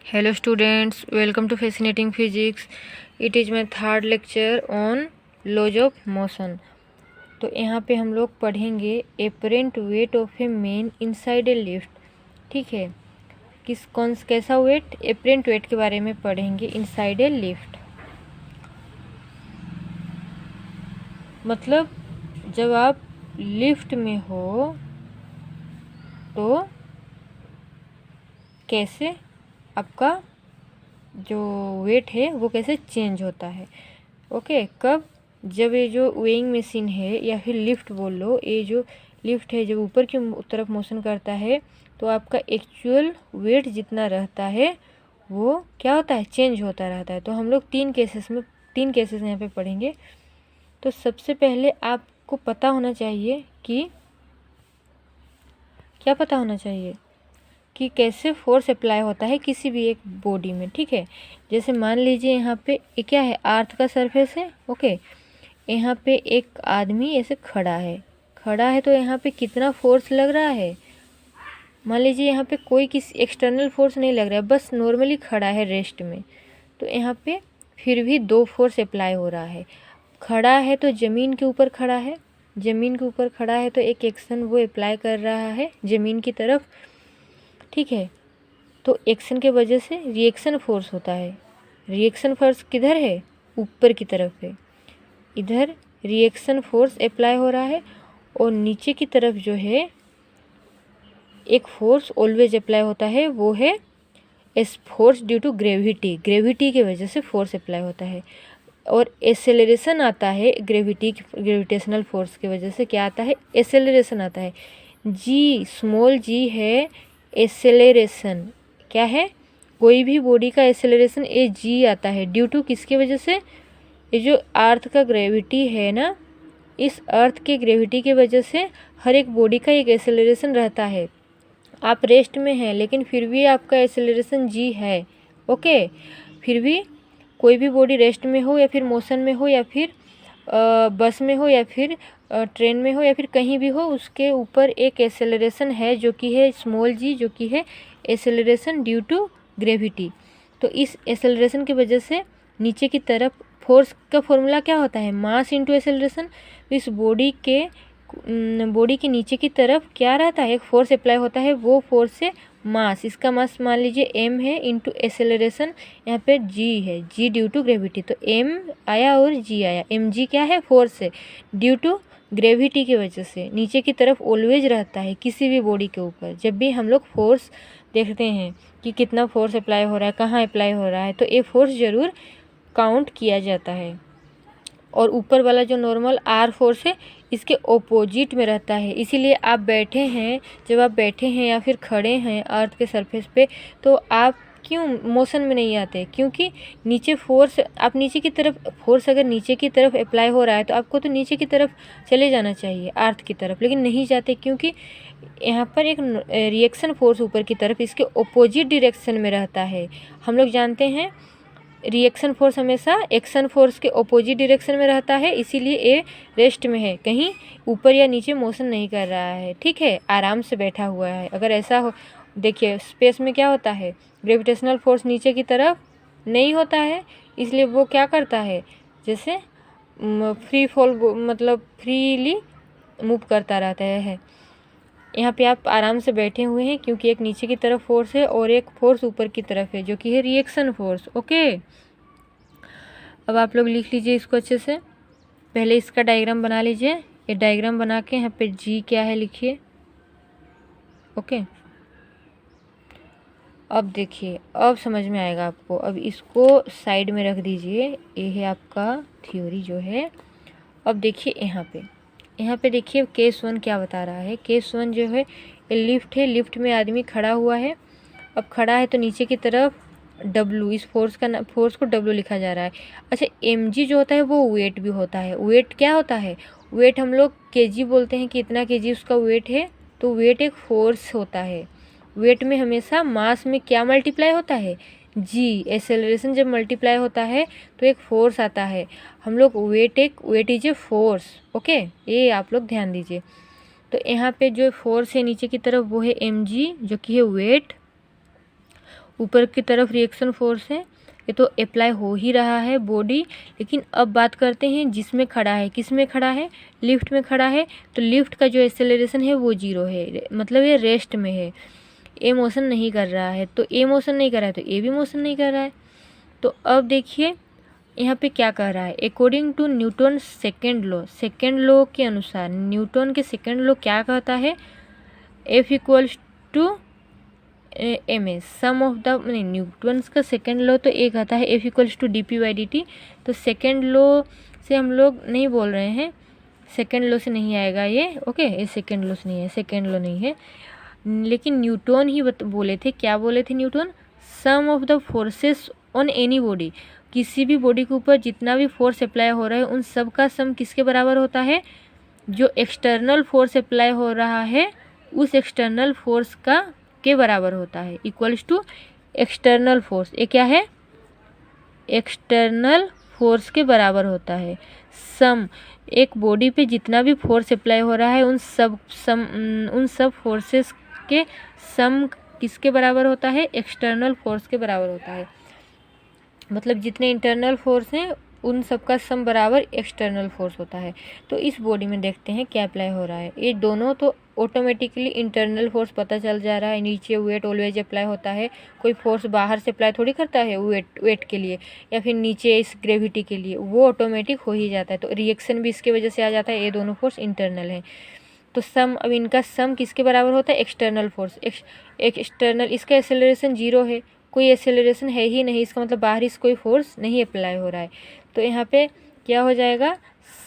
Hello students, welcome to Fascinating Physics. It is my third lecture on laws of motion. तो यहाँ पे हम लोग पढ़ेंगे apparent weight of a man inside a lift. ठीक है, कैसा वेट, apparent weight के बारे में पढ़ेंगे inside a lift. मतलब जब आप लिफ्ट में हो तो कैसे आपका जो वेट है वो कैसे चेंज होता है. ओके, कब? जब ये जो वेइंग मशीन है या फिर लिफ्ट बोल लो, ये जो लिफ्ट है जब ऊपर की तरफ मोशन करता है तो आपका एक्चुअल वेट जितना रहता है वो क्या होता है, चेंज होता रहता है. तो हम लोग तीन केसेस यहाँ पे पढ़ेंगे. तो सबसे पहले आपको पता होना चाहिए कि क्या पता होना चाहिए कि कैसे फोर्स अप्लाई होता है किसी भी एक बॉडी में. ठीक है, जैसे मान लीजिए यहाँ पे ये क्या है, अर्थ का सरफेस है. ओके, यहाँ पे एक आदमी ऐसे खड़ा है तो यहाँ पे कितना फोर्स लग रहा है. मान लीजिए यहाँ पे कोई किसी एक्सटर्नल फोर्स नहीं लग रहा है, बस नॉर्मली खड़ा है रेस्ट में. तो यहाँ पे फिर भी दो फोर्स अप्लाई हो रहा है. खड़ा है तो ज़मीन के ऊपर खड़ा है, तो एक एक्शन वो अप्लाई कर रहा है ज़मीन की तरफ. ठीक है, तो एक्शन के वजह से रिएक्शन फोर्स होता है. रिएक्शन फोर्स किधर है, ऊपर की तरफ है. इधर रिएक्शन फोर्स अप्लाई हो रहा है और नीचे की तरफ जो है एक फोर्स ऑलवेज अप्लाई होता है, वो है as force due to gravity की वजह से फोर्स अप्लाई होता है. और एसेलरेशन आता है ग्रेविटेशनल फोर्स की वजह से. क्या आता है, एसेलरेशन आता है. जी, स्मॉल जी है एसेलरेशन. क्या है, कोई भी बॉडी का एसेलरेशन ए जी आता है. ड्यू टू किसकी वजह से, ये जो अर्थ का ग्रेविटी है ना, इस अर्थ के ग्रेविटी की वजह से हर एक बॉडी का एक एसेलरेशन रहता है. आप रेस्ट में हैं लेकिन फिर भी आपका एसेलरेशन जी है. ओके, फिर भी कोई भी बॉडी रेस्ट में हो या फिर मोशन में हो या फिर बस में हो या फिर ट्रेन में हो या फिर कहीं भी हो, उसके ऊपर एक एसेलरेशन है जो कि है स्मॉल जी, जो कि है एसेलरेशन ड्यू टू ग्रेविटी. तो इस एसेलरेशन की वजह से नीचे की तरफ फोर्स का फॉर्मूला क्या होता है, मास इंटू एसेलरेशन. इस बॉडी के नीचे की तरफ क्या रहता है, एक फोर्स अप्लाई होता है, वो फोर्स से मास, इसका मास मान लीजिए m है इंटू एसेलरेशन यहाँ पे g है, g ड्यू टू ग्रेविटी. तो m आया और g आया. mg क्या है, फोर्स है ड्यू टू ग्रेविटी की वजह से. नीचे की तरफ ऑलवेज रहता है किसी भी बॉडी के ऊपर. जब भी हम लोग फोर्स देखते हैं कि कितना फोर्स अप्लाई हो रहा है, कहाँ अप्लाई हो रहा है, तो ये फोर्स ज़रूर काउंट किया जाता है. और ऊपर वाला जो नॉर्मल आर फोर्स है इसके ओपोजिट में रहता है. इसीलिए आप बैठे हैं, जब आप बैठे हैं या फिर खड़े हैं अर्थ के सरफेस पे, तो आप क्यों मोशन में नहीं आते, क्योंकि नीचे फोर्स, आप नीचे की तरफ फोर्स अगर नीचे की तरफ अप्लाई हो रहा है तो आपको तो नीचे की तरफ चले जाना चाहिए अर्थ की तरफ, लेकिन नहीं जाते क्योंकि यहाँ पर एक रिएक्शन फोर्स ऊपर की तरफ इसके ओपोजिट डायरेक्शन में रहता है. हम लोग जानते हैं रिएक्शन फोर्स हमेशा एक्शन फोर्स के ऑपोजिट डायरेक्शन में रहता है, इसीलिए ये रेस्ट में है, कहीं ऊपर या नीचे मोशन नहीं कर रहा है. ठीक है, आराम से बैठा हुआ है. अगर ऐसा हो, देखिए स्पेस में क्या होता है, ग्रेविटेशनल फोर्स नीचे की तरफ नहीं होता है, इसलिए वो क्या करता है, जैसे फ्री फॉल, मतलब फ्रीली मूव करता रहता है. यहाँ पे आप आराम से बैठे हुए हैं क्योंकि एक नीचे की तरफ फोर्स है और एक फोर्स ऊपर की तरफ है जो कि है रिएक्शन फोर्स. ओके, अब आप लोग लिख लीजिए इसको अच्छे से. पहले इसका डायग्राम बना लीजिए. ये डायग्राम बना के यहाँ पे जी क्या है लिखिए. ओके, अब देखिए, अब समझ में आएगा आपको. अब इसको साइड में रख दीजिए. ये है आपका थ्योरी जो है. अब देखिए यहाँ पे देखिए केस 1 क्या बता रहा है. केस 1 जो है ये लिफ्ट है, लिफ्ट में आदमी खड़ा हुआ है. अब खड़ा है तो नीचे की तरफ W, इस फोर्स को W लिखा जा रहा है. अच्छा, mg जो होता है वो वेट भी होता है. वेट क्या होता है, वेट हम लोग kg बोलते हैं कि इतना kg उसका वेट है. तो वेट एक फोर्स होता है. वेट में हमेशा मास में क्या मल्टीप्लाई होता है, g. एसेलरेशन जब मल्टीप्लाई होता है तो एक फोर्स आता है. हम लोग weight is a force. Okay, ये आप लोग ध्यान दीजिए. तो यहाँ पे जो फोर्स है नीचे की तरफ वो है mg जो कि है वेट. ऊपर की तरफ रिएक्शन फोर्स है, ये तो अप्लाई हो ही रहा है बॉडी। लेकिन अब बात करते हैं जिसमें खड़ा है, किस में खड़ा है, लिफ्ट में खड़ा है, तो लिफ्ट का जो एक्सेलरेशन है वो 0 है, मतलब ये रेस्ट में है, ए मोशन नहीं कर रहा है। तो ए मोशन नहीं कर रहा है तो ए भी मोशन नहीं कर रहा है। तो अब देखिए यहाँ पे क्या कह रहा है, according to Newton second law के अनुसार, न्यूटन के सेकेंड लॉ क्या कहता है, F equals to M A sum of the, नहीं न्यूटन्स का सेकेंड लॉ तो एक आता है F equals to D P by D T. तो सेकेंड लॉ से हम लोग नहीं बोल रहे हैं, सेकेंड लॉ से नहीं आएगा ये, ओके, ये सेकेंड लॉ से नहीं है, सेकेंड लॉ नहीं है। लेकिन न्यूटन ही बोले थे, क्या बोले थे Newton, sum of the forces on any body, किसी भी बॉडी के ऊपर जितना भी फोर्स अप्लाई हो रहा है उन सब का सम किसके बराबर होता है, जो एक्सटर्नल फोर्स अप्लाई हो रहा है उस एक्सटर्नल फोर्स का के बराबर होता है, इक्वल्स टू एक्सटर्नल फोर्स। ये क्या है, एक्सटर्नल फोर्स के बराबर होता है। सम, एक बॉडी पे जितना भी फोर्स अप्लाई हो रहा है उन सब फोर्सेस के सम किसके बराबर होता है, एक्सटर्नल फोर्स के बराबर होता है। मतलब जितने इंटरनल फोर्स हैं उन सब का सम बराबर एक्सटर्नल फोर्स होता है। तो इस बॉडी में देखते हैं क्या अप्लाई हो रहा है, ये दोनों तो ऑटोमेटिकली इंटरनल फोर्स पता चल जा रहा है, नीचे वेट ऑलवेज अप्लाई होता है, कोई फोर्स बाहर से अप्लाई थोड़ी करता है वेट के लिए या फिर नीचे इस ग्रेविटी के लिए, वो ऑटोमेटिक हो ही जाता है। तो रिएक्शन भी इसके वजह से आ जाता है, ये दोनों फोर्स इंटरनल है। तो सम, अब इनका सम किसके बराबर होता है, एक्सटर्नल फोर्स। एक्सटर्नल, इसका एक्सेलरेशन 0 है, कोई एक्सेलरेशन है ही नहीं, इसका मतलब बाहरी से कोई फोर्स नहीं अप्लाई हो रहा है। तो यहाँ पे क्या हो जाएगा,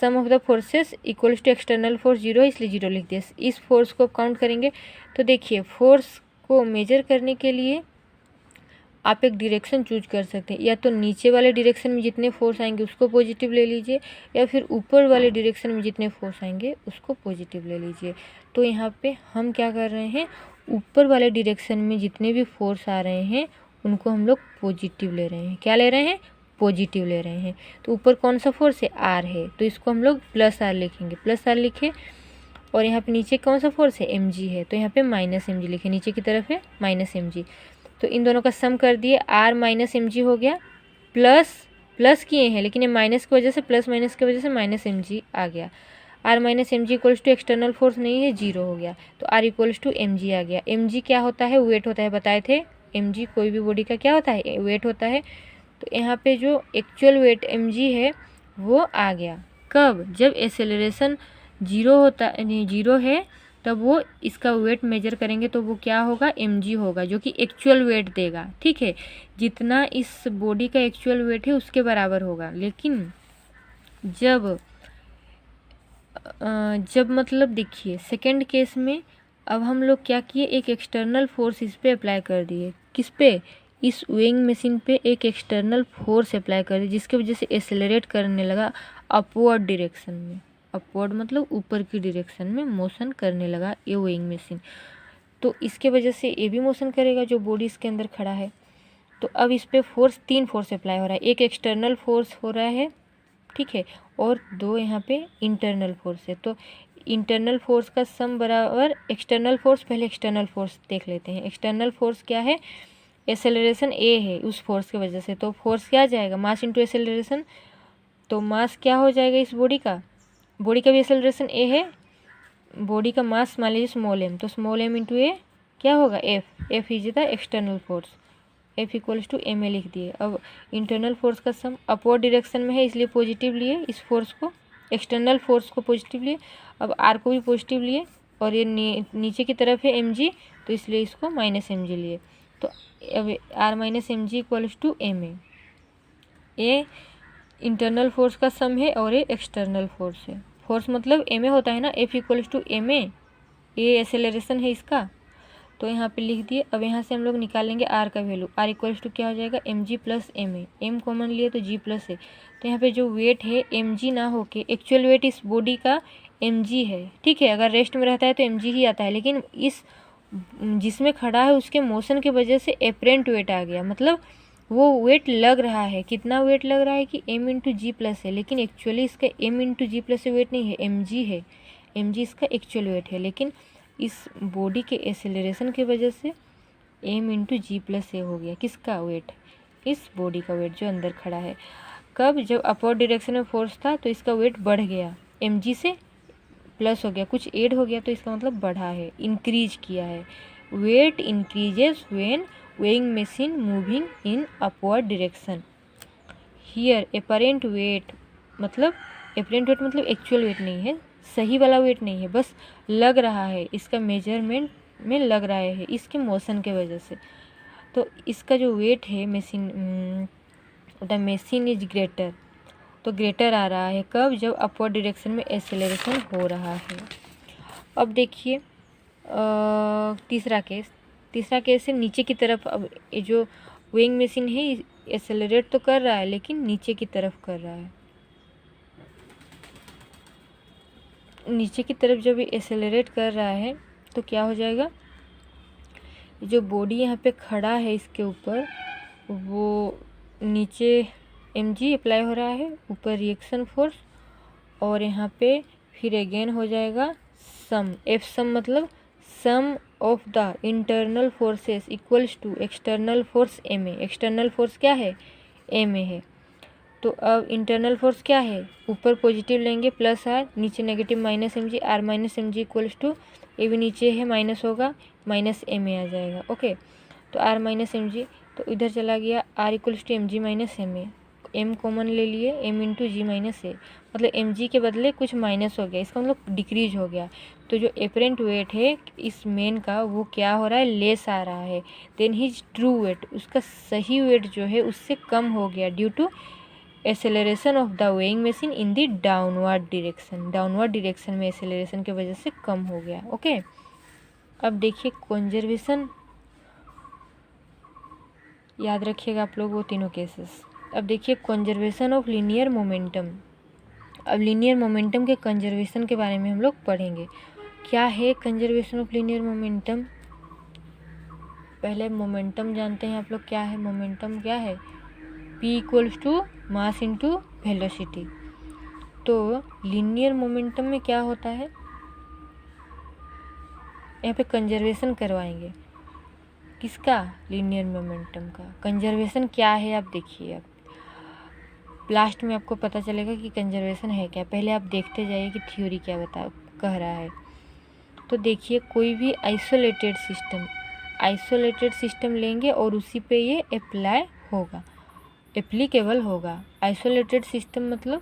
sum of the forces equals to external force 0 है, इसलिए 0 लिख दिया। इस फोर्स को काउंट करेंगे तो देखिए फोर्स को मेजर करने के लिए आप एक डायरेक्शन चूज कर सकते हैं, या तो नीचे वाले डायरेक्शन में जितने फोर्स आएंगे उसको पॉजिटिव ले लीजिए, या फिर ऊपर वाले डायरेक्शन में जितने फोर्स आएंगे उसको पॉजिटिव ले लीजिए। तो यहाँ पे हम क्या कर रहे हैं, ऊपर वाले डायरेक्शन में जितने भी फोर्स आ रहे हैं उनको हम लोग पॉजिटिव ले रहे हैं। क्या ले रहे हैं, पॉजिटिव ले रहे हैं। तो ऊपर कौन सा फोर्स है, आर है, तो इसको हम लोग प्लस आर लिखेंगे, प्लस आर लिखे। और यहाँ पे नीचे कौन सा फोर्स है, एम जी है, तो यहाँ पे माइनस एम जी लिखे, नीचे की तरफ है माइनस एम जी। तो इन दोनों का सम कर दिए, आर माइनस एम जी हो गया, प्लस किए हैं लेकिन ये माइनस की वजह से, प्लस माइनस की वजह से माइनस एम जी आ गया। R minus M G equals to external force नहीं है, 0 हो गया, तो R equals to M G आ गया। एम जी क्या होता है, वेट होता है, बताए थे एम जी कोई भी बॉडी का क्या होता है, वेट होता है। तो यहाँ पे जो एक्चुअल वेट एम जी है वो आ गया, कब, जब एक्सेलरेशन 0 होता, नहीं 0 है तब वो इसका वेट मेजर करेंगे तो वो क्या होगा, mg होगा, जो कि एक्चुअल वेट देगा, ठीक है, जितना इस बॉडी का एक्चुअल वेट है उसके बराबर होगा। लेकिन जब मतलब देखिए सेकंड केस में अब हम लोग क्या किए, एक एक्सटर्नल फोर्स इस पे अप्लाई कर दिए, किस पे, इस वेइंग मशीन पे एक एक्सटर्नल फोर्स अप्लाई कर दिए, जिसकी वजह से एक्सेलरेट करने लगा अपवर्ड डायरेक्शन में, अपवर्ड मतलब ऊपर की डायरेक्शन में मोशन करने लगा ये वेइंग मशीन। तो इसके वजह से ये भी मोशन करेगा जो बॉडी इसके अंदर खड़ा है। तो अब इस पे फोर्स, 3 फोर्स अप्लाई हो रहा है, एक एक्सटर्नल फोर्स हो रहा है, ठीक है, और 2 यहाँ पे इंटरनल फोर्स है। तो इंटरनल फोर्स का सम बराबर एक्सटर्नल फोर्स, पहले एक्सटर्नल फोर्स देख लेते हैं। एक्सटर्नल फोर्स क्या है, एक्सेलरेशन ए है उस फोर्स की वजह से, तो फोर्स क्या आ जाएगा, मास इंटू एक्सेलरेशन। तो मास क्या हो जाएगा इस बॉडी का भी एक्सेलरेशन ए है, बॉडी का मास मान लीजिए स्मॉल एम, तो स्मॉल एम इंटू ए क्या होगा, F is the external force, F equals to M A लिख दिए। अब इंटरनल फोर्स का सम अपवर्ड डायरेक्शन में है इसलिए पॉजिटिव लिए इस फोर्स को, एक्सटर्नल फोर्स को पॉजिटिव लिए, अब आर को भी पॉजिटिव लिए, और ये नीचे की तरफ है एम जी, तो इसलिए इसको माइनस एम जी लिए। तो अब R minus M G equals to M A internal force का सम है और ये एक्सटर्नल फोर्स है। फोर्स मतलब एम ए होता है ना, F equals to M A, ये एक्सेलरेशन है इसका, तो यहाँ पे लिख दिए। अब यहाँ से हम लोग निकालेंगे आर का वैल्यू, आर इक्वल्स टू क्या हो जाएगा, M G plus M A, M common लिए तो जी प्लस है, तो यहाँ पे जो वेट है एम जी ना होके एक्चुअल वेट इस बॉडी का एम जी है, ठीक है, अगर रेस्ट में रहता है तो एम जी ही आता है, लेकिन इस जिसमें खड़ा है उसके मोशन की वजह से एपरेंट वेट आ गया, मतलब वो वेट लग रहा है, कितना वेट लग रहा है कि m इंटू जी प्लस है, लेकिन एक्चुअली इसका m इंटू जी प्लस से वेट नहीं है, एम जी है, एम जी इसका एक्चुअल वेट है। लेकिन इस बॉडी के एक्सेलरेशन की वजह से एम इंटू जी प्लस ए हो गया। किसका वेट? इस बॉडी का वेट जो अंदर खड़ा है। कब? जब अपवर्ड डायरेक्शन में फोर्स था तो इसका वेट बढ़ गया, एम जी से प्लस हो गया, कुछ ऐड हो गया, तो इसका मतलब बढ़ा है, इंक्रीज किया है। Weight increases when weighing machine moving in upward direction. Here apparent weight मतलब एक्चुअल वेट नहीं है, सही वाला वेट नहीं है, बस लग रहा है, इसका मेजरमेंट में लग रहा है इसके मोशन के वजह से। तो इसका जो वेट है द मशीन इज ग्रेटर, तो ग्रेटर आ रहा है कब? जब अपवर्ड डायरेक्शन में एक्सेलरेशन हो रहा है। अब देखिए तीसरा केस है नीचे की तरफ। अब ये जो वेइंग मशीन है एक्सेलरेट तो कर रहा है लेकिन नीचे की तरफ कर रहा है। नीचे की तरफ जब ये एक्सेलरेट कर रहा है तो क्या हो जाएगा? जो बॉडी यहाँ पे खड़ा है इसके ऊपर, वो नीचे mg अप्लाई हो रहा है, ऊपर रिएक्शन फोर्स, और यहाँ पे फिर अगेन हो जाएगा सम। एफ सम मतलब sum of the internal forces equals to external force M A. External force क्या है? एम ए है। तो अब इंटरनल फोर्स क्या है? ऊपर पॉजिटिव लेंगे प्लस आर, नीचे negative minus M G, R minus M G equals to, ये भी नीचे है माइनस होगा, माइनस एम ए आ जाएगा। ओके, तो आर माइनस एम जी तो इधर चला गया, R equals to M G minus M A, M common ले लिए, M into G minus A, मतलब एम जी के बदले कुछ माइनस हो गया, इसका मतलब डिक्रीज हो गया। तो जो एपरेंट वेट है इस मेन का वो क्या हो रहा है? लेस आ रहा है। देन हिज ट्रू वेट, उसका सही वेट जो है उससे कम हो गया due to acceleration of the weighing machine in the downward direction. Downward direction में एक्सेलरेशन की वजह से कम हो गया। ओके, अब देखिए कंजर्वेशन, याद रखिएगा आप लोग वो तीनों केसेस। अब देखिए कंजर्वेशन ऑफ लीनियर मोमेंटम। अब लीनियर मोमेंटम के कंजर्वेशन के बारे में हम लोग पढ़ेंगे। क्या है कंजर्वेशन ऑफ लीनियर मोमेंटम? पहले मोमेंटम जानते हैं आप लोग क्या है। मोमेंटम क्या है? p equals to mass into velocity. तो लीनियर मोमेंटम में क्या होता है? यहाँ पे कंजर्वेशन करवाएंगे। किसका? लीनियर मोमेंटम का। कंजर्वेशन क्या है आप देखिए, अब लास्ट में आपको पता चलेगा कि कंजर्वेशन है क्या। पहले आप देखते जाइए कि थ्योरी क्या कह रहा है। तो देखिए कोई भी आइसोलेटेड सिस्टम लेंगे और उसी पे ये अप्लाई होगा, एप्लीकेबल होगा। आइसोलेटेड सिस्टम मतलब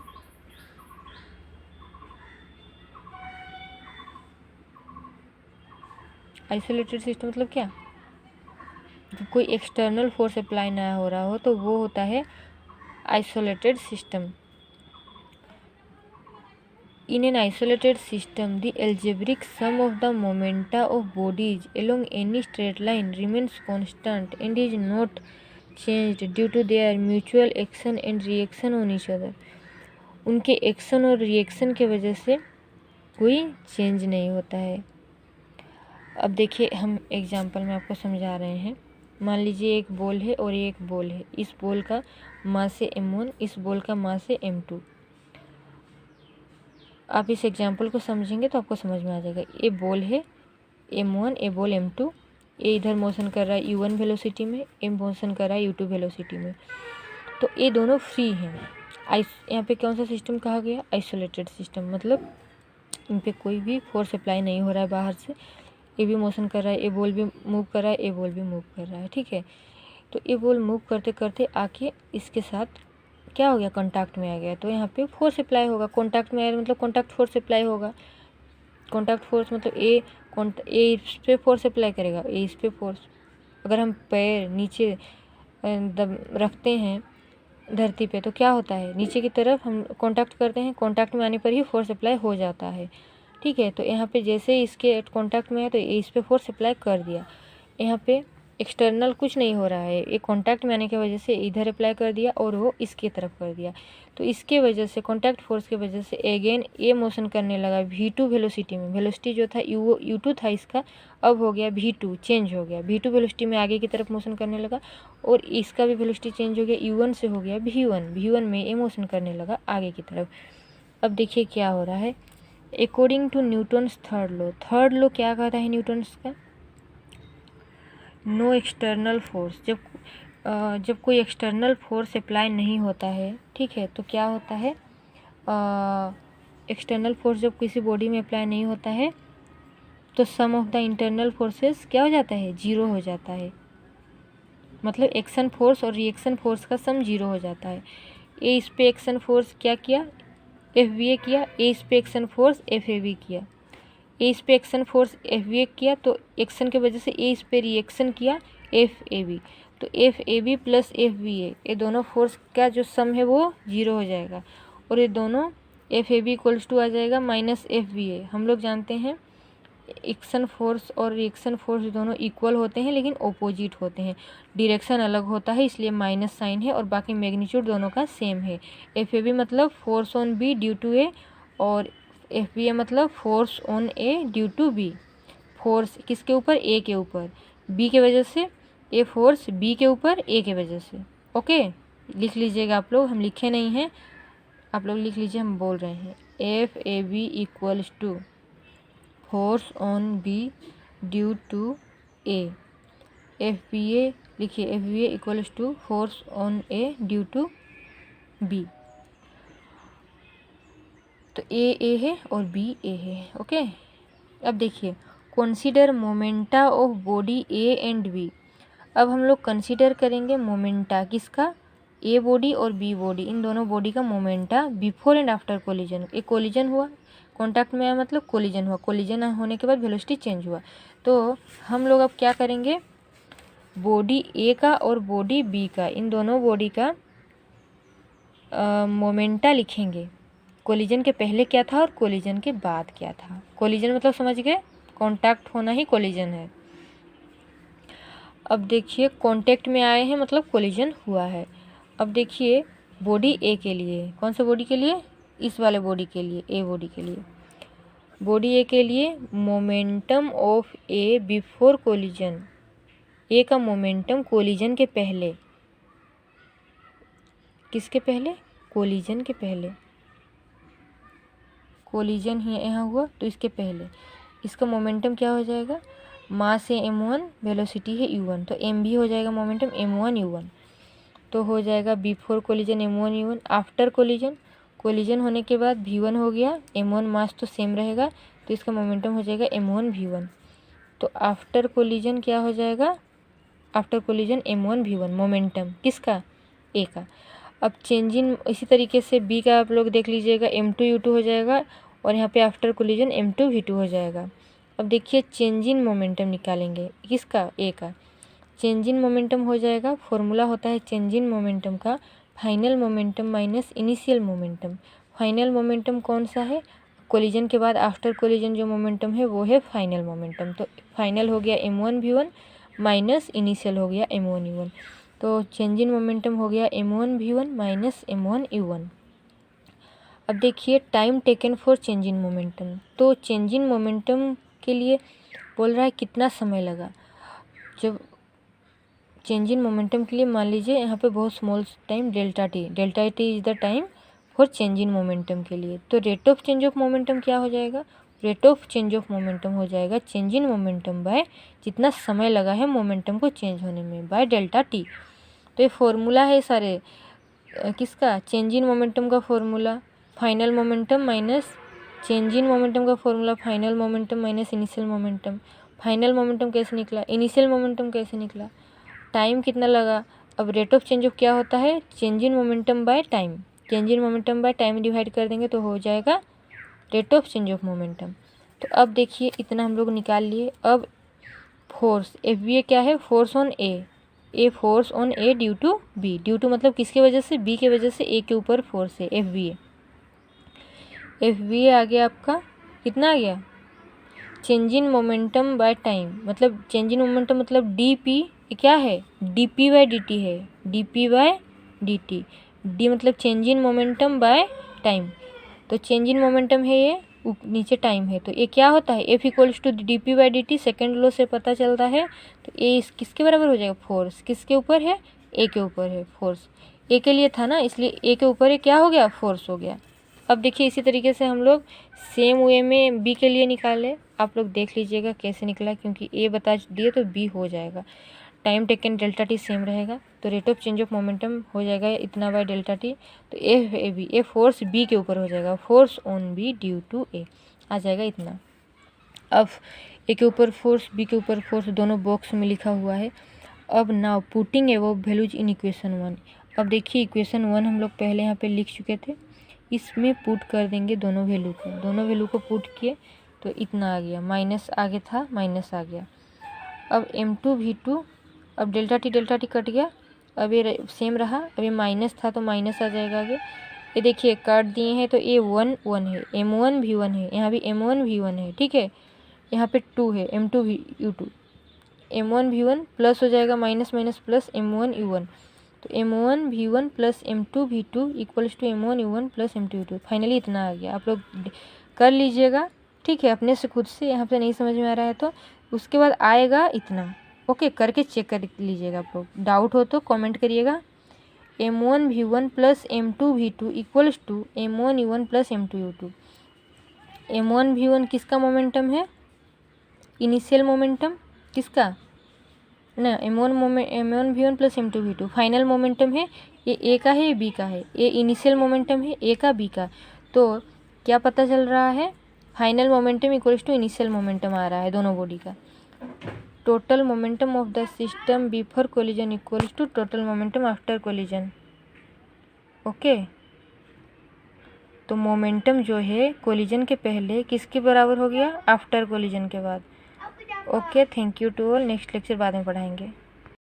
क्या? जब कोई एक्सटर्नल फोर्स अप्लाई ना हो रहा हो तो वो होता है isolated system. In an isolated system, the algebraic sum of the momenta of bodies along any straight line remains constant and is not changed due to their mutual action and reaction on each other. उनके action और reaction के वजह से कोई change नहीं होता है। अब देखिए हम एग्जांपल में आपको समझा रहे हैं। मान लीजिए एक बॉल है और ये एक बॉल है। इस बॉल का मास है m1, इस बॉल का मास है m2। आप इस एग्जांपल को समझेंगे तो आपको समझ में आ जाएगा। ये बॉल है m1, ये बॉल m2, ये इधर मोशन कर रहा है u1 वेलोसिटी में, m मोशन कर रहा है u2 वेलोसिटी में। तो ये दोनों फ्री हैं। यहाँ पे कौन सा सिस्टम कहा गया? आइसोलेटेड सिस्टम, मतलब इन पे कोई भी फोर्स अप्लाई नहीं हो रहा है बाहर से। ये भी मोशन कर रहा है, ये बॉल भी मूव कर रहा है, ये बॉल भी मूव कर रहा है, ठीक है। तो ये बॉल मूव करते करते आके इसके साथ क्या हो गया? कॉन्टैक्ट में आ गया, तो यहाँ पे फोर्स अप्लाई होगा। कॉन्टैक्ट में आया मतलब कॉन्टैक्ट फोर्स अप्लाई होगा। कॉन्टैक्ट फोर्स मतलब ए इस पे फोर्स अप्लाई करेगा, ए इस पे फोर्स। अगर हम पैर नीचे रखते हैं धरती पे तो क्या होता है? नीचे की तरफ हम कॉन्टैक्ट करते हैं, कॉन्टैक्ट में आने पर ही फोर्स अप्लाई हो जाता है, ठीक है। तो यहाँ पे जैसे इसके कॉन्टैक्ट में है तो इस पे फोर्स अप्लाई कर दिया। यहाँ पे एक्सटर्नल कुछ नहीं हो रहा है, ये कॉन्टैक्ट में आने की वजह से इधर अप्लाई कर दिया और वो इसके तरफ कर दिया। तो इसके वजह से कॉन्टैक्ट फोर्स की वजह से अगेन ये मोशन करने लगा v2 वेलोसिटी में। वेलोसिटी जो था u2 था इसका, अब हो गया v2, चेंज हो गया। v2 वेलोसिटी में आगे की तरफ मोशन करने लगा और इसका भी वेलोसिटी चेंज हो गया, u1 से हो गया v1 में ये मोशन करने लगा आगे की तरफ। अब देखिए क्या हो रहा है। According to Newton's third law क्या कहता है न्यूटन्स का? नो एक्सटर्नल फोर्स, जब कोई एक्सटर्नल फोर्स अप्लाई नहीं होता है, ठीक है, तो क्या होता है, एक्सटर्नल फोर्स जब किसी बॉडी में अप्लाई नहीं होता है तो सम ऑफ द इंटरनल फोर्सेस क्या हो जाता है, जीरो हो जाता है। मतलब एक्शन फोर्स और रिएक्शन फोर्स का सम जीरो हो जाता है। ए इस पे एक्शन फोर्स क्या किया, FBA किया, ए इस पे एक्शन फोर्स FAB किया। ए इस पे एक्शन फोर्स FBA किया तो एक्शन के वजह से ए इस पे रिएक्शन किया FAB, तो FAB प्लस FBA ये दोनों फोर्स का जो सम है वो जीरो हो जाएगा और ये दोनों FAB इक्वल्स टू आ जाएगा माइनस FBA। हम लोग जानते हैं एक्शन फोर्स और रिएक्शन फोर्स दोनों इक्वल होते हैं लेकिन ओपोजिट होते हैं, डायरेक्शन अलग होता है इसलिए माइनस साइन है और बाकी मैग्नीट्यूड दोनों का सेम है। FAB मतलब force on B due to A और FBA मतलब force on A due to B। Force किसके ऊपर, A के ऊपर, B के वजह से, A फोर्स B के ऊपर A के वजह से। ओके, लिख लीजिएगा आप लोग, हम लिखे नहीं हैं, आप लोग लिख लीजिए, हम बोल रहे हैं। FAB equals to force on B due to A। FBA लिखिए, FBA equals to force on A due to B। तो A है और B A है। ओके, अब देखिए consider momenta of body A and B। अब हम लोग कंसीडर करेंगे मोमेंटा किसका, A बॉडी और B बॉडी, इन दोनों बॉडी का momenta before and after collision. एक कोलिजन हुआ, कॉन्टैक्ट में आया मतलब कोलिजन हुआ, कोलिजन होने के बाद वेलोसिटी चेंज हुआ। तो हम लोग अब क्या करेंगे, बॉडी A का और बॉडी B का, इन दोनों बॉडी का मोमेंटा लिखेंगे। कोलिजन के पहले क्या था और कोलिजन के बाद क्या था। कोलिजन मतलब समझ गए, कॉन्टैक्ट होना ही कोलिजन है। अब देखिए कांटेक्ट में आए हैं मतलब कोलिजन हुआ है। अब देखिए बॉडी ए के लिए, कौन सा बॉडी के लिए, इस वाले बॉडी के लिए, ए बॉडी के लिए, बॉडी ए के लिए momentum of A before collision, A का मोमेंटम कोलिजन के पहले, किसके पहले, कोलिजन के पहले, कोलिजन ही यहाँ हुआ तो इसके पहले इसका मोमेंटम क्या हो जाएगा, मास है m1, वेलोसिटी है u1, तो m भी हो जाएगा मोमेंटम m1 u1, तो हो जाएगा before collision m1 u1। After collision, collision होने के बाद v1 हो गया, m1 मास तो सेम रहेगा तो इसका मोमेंटम हो जाएगा m1 v1। तो आफ्टर कोलिजन क्या हो जाएगा, after collision m1 v1 momentum किसका, a का। अब चेंज इन, इसी तरीके से b का आप लोग देख लीजिएगा, m2 u2 हो जाएगा और यहाँ पे आफ्टर कोलिजन m2 v2 हो जाएगा। अब देखिए चेंज इन मोमेंटम निकालेंगे किसका, ए का। चेंज इन मोमेंटम हो जाएगा, फॉर्मूला होता है चेंज इन मोमेंटम का, final momentum minus initial momentum. Final momentum कौन सा है, कोलिजन के बाद आफ्टर कोलिजन जो मोमेंटम है वो है फाइनल मोमेंटम। तो फाइनल हो गया m1 v1 माइनस इनिशियल हो गया m1 u1, तो चेंज इन मोमेंटम हो गया m1 v1 minus m1 u1। अब देखिए time taken for change in momentum, तो चेंज इन मोमेंटम के लिए बोल रहा है कितना समय लगा। जब चेंज इन मोमेंटम के लिए मान लीजिए यहाँ पे बहुत small time delta T is the time for change in momentum के लिए, तो rate of change of momentum क्या हो जाएगा, rate of change of momentum हो जाएगा चेंज इन मोमेंटम बाय जितना समय लगा है मोमेंटम को चेंज होने में बाय डेल्टा टी। तो ये फॉर्मूला है सारे किसका, चेंज इन मोमेंटम का formula, final momentum minus change in momentum का formula final momentum minus initial momentum. Final momentum कैसे निकला, इनिशियल मोमेंटम कैसे निकला, टाइम कितना लगा। अब रेट ऑफ चेंज ऑफ क्या होता है, change in momentum by time, change in momentum by time divide कर देंगे तो हो जाएगा rate of change of momentum. तो अब देखिए इतना हम लोग निकाल लिए। अब फोर्स FBA क्या है, force on A force on A due to B, due to मतलब किसके वजह से, बी के वजह से ए के ऊपर फोर्स है FBA आ गया आपका, कितना आ गया, change in momentum by time, मतलब चेंज इन मोमेंटम मतलब DP क्या है, DP बाय DT है, DP बाय DT, D मतलब change in momentum by time, तो चेंज इन मोमेंटम है ये, नीचे टाइम है, तो ये क्या होता है F equals to DP by DT, second law से पता चलता है। तो ए किसके बराबर हो जाएगा, फोर्स किसके ऊपर है, ए के ऊपर है, फोर्स ए के लिए था ना इसलिए ए के ऊपर ये क्या हो गया, फोर्स हो गया। अब देखिए इसी तरीके से हम लोग सेम वे में बी के लिए निकाले, आप लोग देख लीजिएगा कैसे निकला, क्योंकि ए बता दिए तो बी हो जाएगा। Time taken delta T same रहेगा, तो rate of change of momentum हो जाएगा इतना बाय डेल्टा टी। तो ए फोर्स बी के ऊपर हो जाएगा, force on B due to A आ जाएगा इतना। अब ए के ऊपर फोर्स, बी के ऊपर फोर्स, दोनों बॉक्स में लिखा हुआ है। अब now putting above values in equation 1। अब देखिए इक्वेशन 1 हम लोग पहले यहाँ पे लिख चुके थे, इसमें पुट कर देंगे दोनों वैल्यू को पुट किए तो इतना आ गया, माइनस आगे था माइनस आ गया। अब M2 V2, अब डेल्टा टी कट गया, अब ये सेम रहा, अब ये माइनस था तो माइनस आ जाएगा आगे। ये देखिए काट दिए हैं तो ये 1 1 है, M1 V1 है, यहाँ भी M1 V1 है, ठीक है। यहाँ पे 2 है, M2 U2, M1 V1 plus हो जाएगा minus minus plus M1 U1, तो M1 V1 plus M2 V2 equals to M1 U1 plus M2 U2। Finally इतना आ गया, आप लोग कर लीजिएगा, ठीक है, अपने से खुद से। यहाँ पे नहीं समझ में आ रहा है तो उसके बाद आएगा इतना, ओके, करके चेक कर लीजिएगा। आप लोग डाउट हो तो कमेंट करिएगा। M1 V1 plus M2 V2 equals to M1 U1 plus M2 U2। M1 V1 किसका मोमेंटम है, इनिशियल मोमेंटम किसका ना, M1 V1 plus M2 V2 final momentum है, ये ए का है ये बी का है, ये इनिशियल मोमेंटम है ए का बी का। तो क्या पता चल रहा है, final momentum equals to initial momentum आ रहा है दोनों बॉडी का। Total momentum of the system before collision equals to total momentum after collision, okay. तो मोमेंटम जो है कोलिजन के पहले किसके बराबर हो गया, आफ्टर कोलिजन के बाद। Okay, thank you to all, next lecture बाद में पढ़ाएंगे।